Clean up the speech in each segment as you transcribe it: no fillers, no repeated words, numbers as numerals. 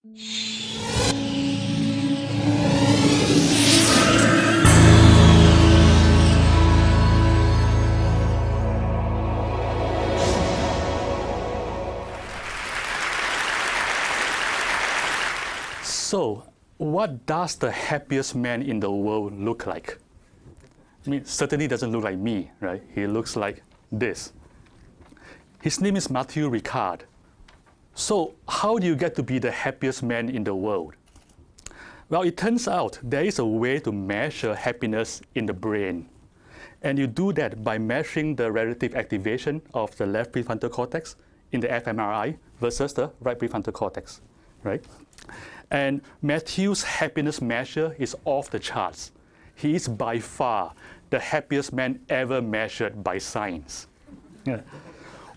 So, what does the happiest man in the world look like? I mean, certainly doesn't look like me, right? He looks like this. His name is Matthew Ricard. So, how do you get to be the happiest man in the world? Well, it turns out there is a way to measure happiness in the brain. And you do that by measuring the relative activation of the left prefrontal cortex in the fMRI versus the right prefrontal cortex, right? And Matthew's happiness measure is off the charts. He is by far the happiest man ever measured by science. Yeah.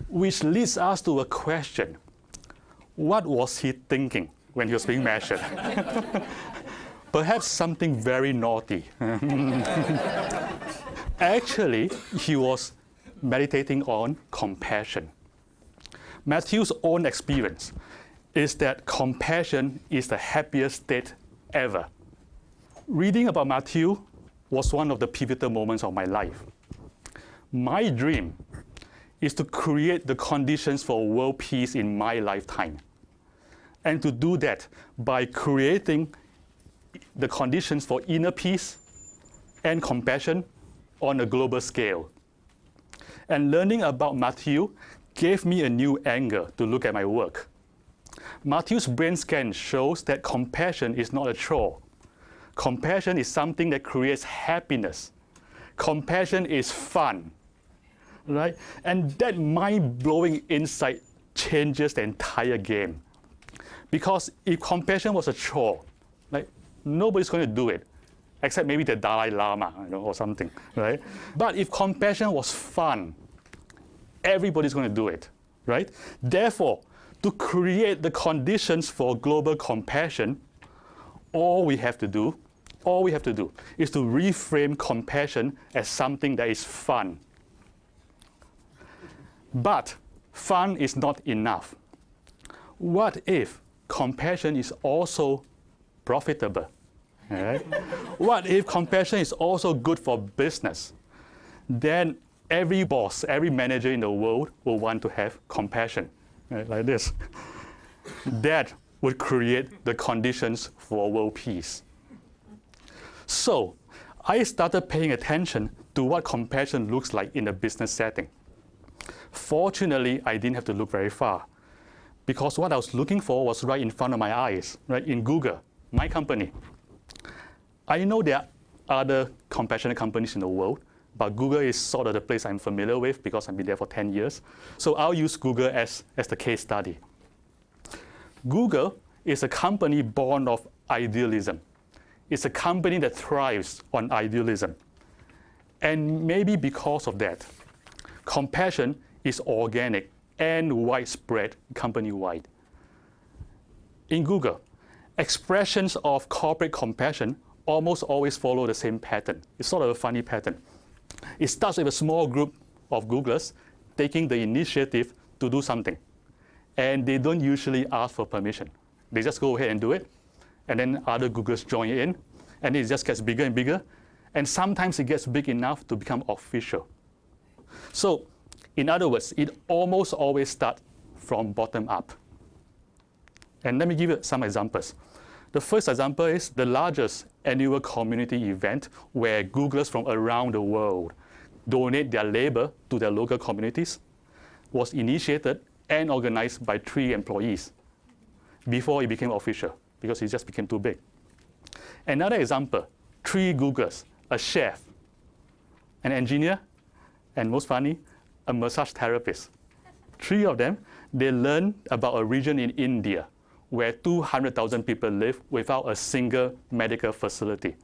Which leads us to a question. What was he thinking when he was being measured? Perhaps something very naughty. Actually, he was meditating on compassion. Matthew's own experience is that compassion is the happiest state ever. Reading about Matthew was one of the pivotal moments of my life. My dream is to create the conditions for world peace in my lifetime. And to do that by creating the conditions for inner peace and compassion on a global scale. And learning about Matthew gave me a new angle to look at my work. Matthew's brain scan shows that compassion is not a chore. Compassion is something that creates happiness. Compassion is fun, right? And that mind-blowing insight changes the entire game. Because if compassion was a chore, like, nobody's going to do it, except maybe the Dalai Lama, or something, right? But if compassion was fun, everybody's going to do it, right? Therefore, to create the conditions for global compassion, all we have to do is to reframe compassion as something that is fun. But fun is not enough. What if compassion is also profitable? Right? What if compassion is also good for business? Then every boss, every manager in the world will want to have compassion. Right, like this. That would create the conditions for world peace. So I started paying attention to what compassion looks like in a business setting. Fortunately, I didn't have to look very far, because what I was looking for was right in front of my eyes, right in Google, my company. I know there are other compassionate companies in the world, but Google is sort of the place I'm familiar with because I've been there for 10 years. So I'll use Google as the case study. Google is a company born of idealism. It's a company that thrives on idealism. And maybe because of that, compassion is organic and widespread company-wide. In Google, expressions of corporate compassion almost always follow the same pattern. It's sort of a funny pattern. It starts with a small group of Googlers taking the initiative to do something. And they don't usually ask for permission. They just go ahead and do it. And then other Googlers join in. And it just gets bigger and bigger. And sometimes it gets big enough to become official. So, in other words, it almost always starts from bottom up. And let me give you some examples. The first example is the largest annual community event where Googlers from around the world donate their labor to their local communities was initiated and organized by 3 employees before it became official, because it just became too big. Another example, 3 Googlers, a chef, an engineer, and most funny, a massage therapist. 3 of them, they learned about a region in India where 200,000 people live without a single medical facility.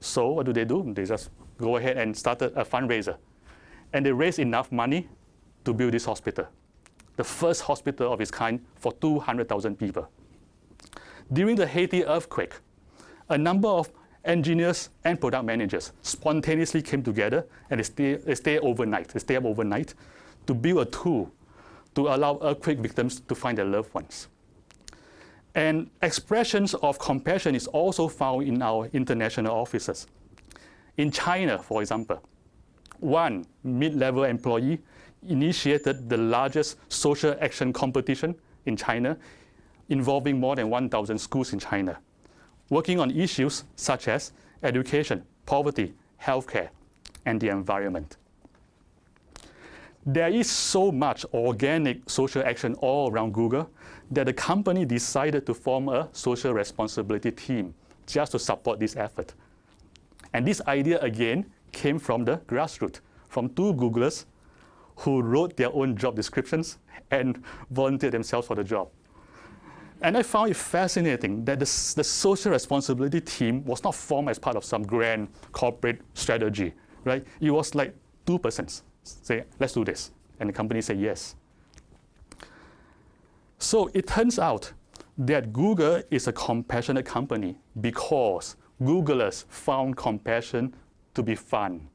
So what do? They just go ahead and started a fundraiser. And they raised enough money to build this hospital, the first hospital of its kind for 200,000 people. During the Haiti earthquake, a number of engineers and product managers spontaneously came together and they stay up overnight to build a tool to allow earthquake victims to find their loved ones. And expressions of compassion is also found in our international offices. In China, for example, one mid-level employee initiated the largest social action competition in China, involving more than 1,000 schools in China, working on issues such as education, poverty, healthcare, and the environment. There is so much organic social action all around Google that the company decided to form a social responsibility team just to support this effort. And this idea, again, came from the grassroots, from two Googlers who wrote their own job descriptions and volunteered themselves for the job. And I found it fascinating that the social responsibility team was not formed as part of some grand corporate strategy, right? It was like two persons say, let's do this. And the company said yes. So it turns out that Google is a compassionate company because Googlers found compassion to be fun.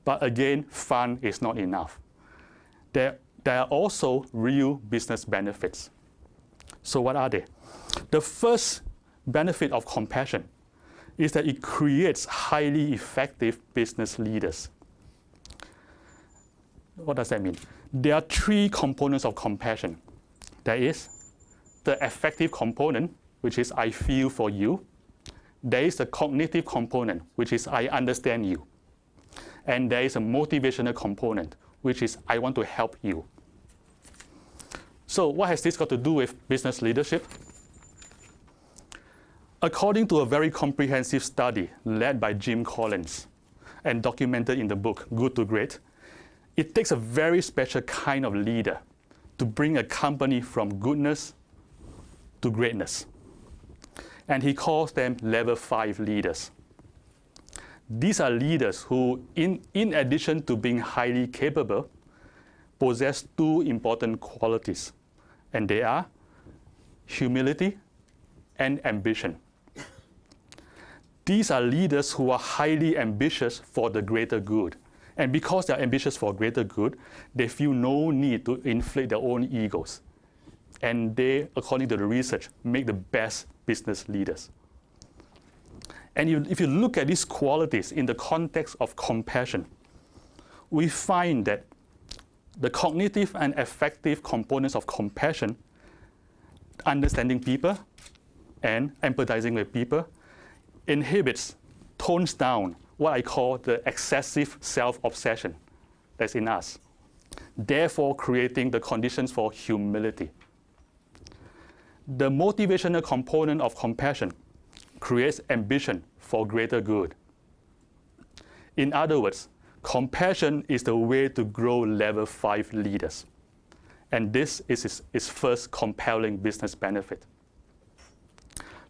But again, fun is not enough. There are also real business benefits. So what are they? The first benefit of compassion is that it creates highly effective business leaders. What does that mean? There are three components of compassion. There is the affective component, which is I feel for you. There is the cognitive component, which is I understand you. And there is a motivational component, which is I want to help you. So what has this got to do with business leadership? According to a very comprehensive study led by Jim Collins and documented in the book Good to Great, it takes a very special kind of leader to bring a company from goodness to greatness. And he calls them level 5 leaders. These are leaders who, in addition to being highly capable, possess two important qualities, and they are humility and ambition. These are leaders who are highly ambitious for the greater good. And because they're ambitious for greater good, they feel no need to inflate their own egos. And they, according to the research, make the best business leaders. And if you look at these qualities in the context of compassion, we find that the cognitive and affective components of compassion, understanding people and empathizing with people, inhibits, tones down what I call the excessive self-obsession that's in us, therefore creating the conditions for humility. The motivational component of compassion creates ambition for greater good. In other words, compassion is the way to grow level 5 leaders. And this is its first compelling business benefit.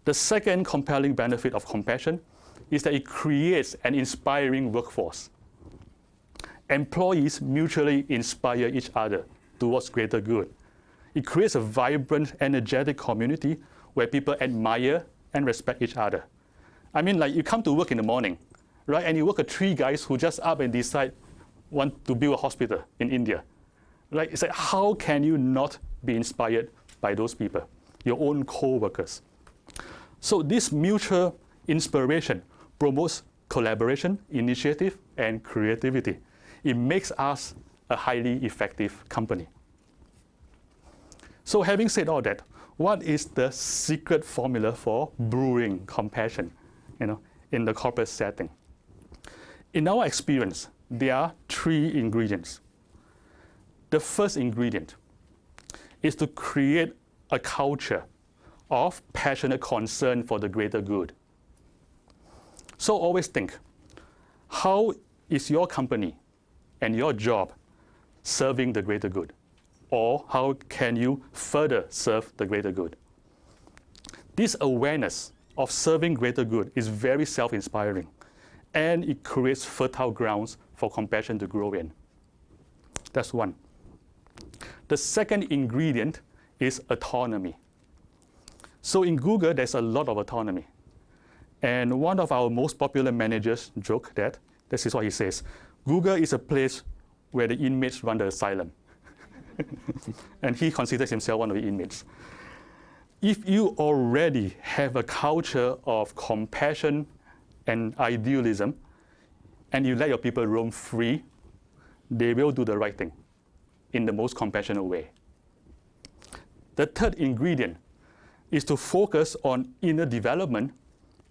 The second compelling benefit of compassion is that it creates an inspiring workforce. Employees mutually inspire each other towards greater good. It creates a vibrant, energetic community where people admire and respect each other. I mean, like you come to work in the morning, right? And you work with 3 guys who just up and decide want to build a hospital in India. Right? It's like, how can you not be inspired by those people, your own co-workers? So this mutual inspiration promotes collaboration, initiative, and creativity. It makes us a highly effective company. So having said all that, what is the secret formula for brewing compassion, in the corporate setting? In our experience, there are 3 ingredients. The first ingredient is to create a culture of passionate concern for the greater good. So always think, how is your company and your job serving the greater good? Or how can you further serve the greater good? This awareness of serving greater good is very self-inspiring, and it creates fertile grounds for compassion to grow in. That's one. The second ingredient is autonomy. So in Google, there's a lot of autonomy. And one of our most popular managers joked that, this is what he says, Google is a place where the inmates run the asylum. And he considers himself one of the inmates. if you already have a culture of compassion and idealism, and you let your people roam free, they will do the right thing in the most compassionate way. The third ingredient is to focus on inner development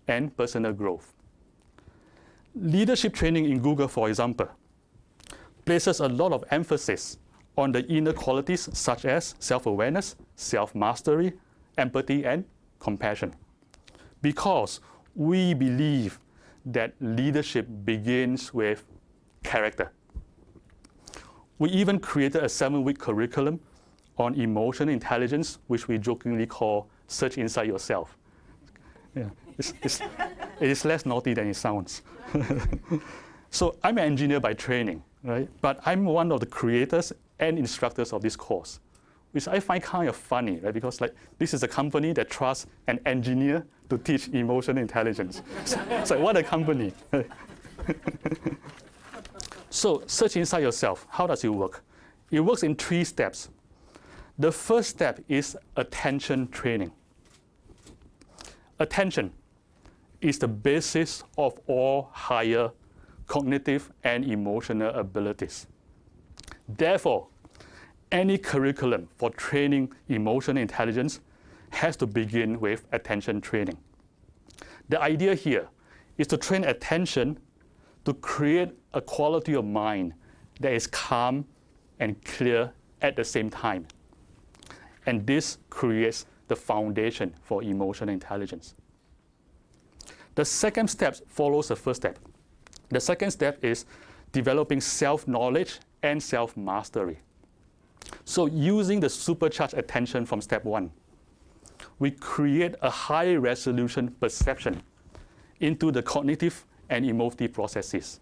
and personal growth. Leadership training in Google, for example, places a lot of emphasis on the inner qualities such as self-awareness, self-mastery, empathy, and compassion. Because we believe that leadership begins with character. We even created a 7-week curriculum on emotional intelligence, which we jokingly call Search Inside Yourself. Yeah, it is less naughty than it sounds. So I'm an engineer by training, right? But I'm one of the creators and instructors of this course, which I find kind of funny, right? Because this is a company that trusts an engineer to teach emotional intelligence. So what a company. So search inside yourself. How does it work? It works in 3 steps. The first step is attention training. Attention is the basis of all higher cognitive and emotional abilities. Therefore, any curriculum for training emotional intelligence has to begin with attention training. The idea here is to train attention to create a quality of mind that is calm and clear at the same time. And this creates the foundation for emotional intelligence. The second step follows the first step. The second step is developing self-knowledge and self-mastery. So using the supercharged attention from step 1, we create a high-resolution perception into the cognitive and emotive processes.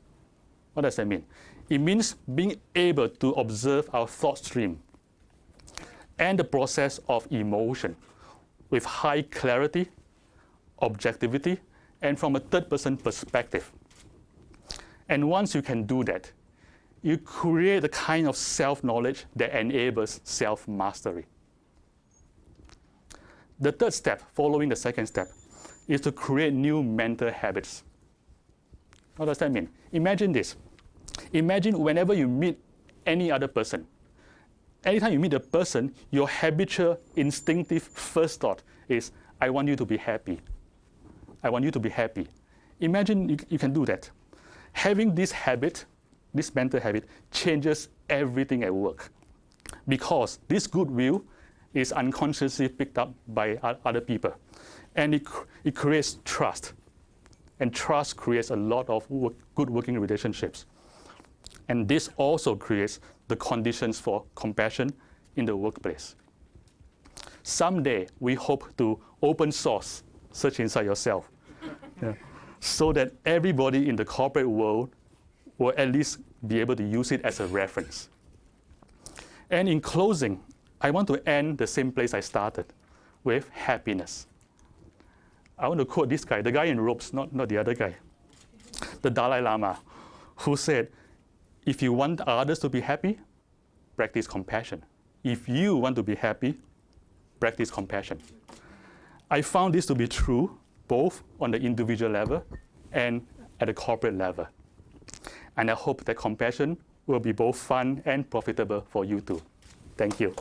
What does that mean? It means being able to observe our thought stream and the process of emotion with high clarity, objectivity, and from a third-person perspective. And once you can do that, you create the kind of self-knowledge that enables self-mastery. The third step, following the second step, is to create new mental habits. What does that mean? Imagine this. Imagine whenever you meet any other person, anytime you meet a person, your habitual, instinctive first thought is, I want you to be happy. I want you to be happy. Imagine you can do that. Having this habit, this mental habit, changes everything at work. Because this goodwill is unconsciously picked up by other people. And it creates trust. And trust creates a lot of good working relationships. And this also creates the conditions for compassion in the workplace. Someday, we hope to open source Search Inside Yourself, so that everybody in the corporate world will at least be able to use it as a reference. And in closing, I want to end the same place I started, with happiness. I want to quote this guy, the guy in robes, not the other guy, the Dalai Lama, who said, if you want others to be happy, practice compassion. If you want to be happy, practice compassion. I found this to be true both on the individual level and at the corporate level. And I hope that compassion will be both fun and profitable for you too. Thank you.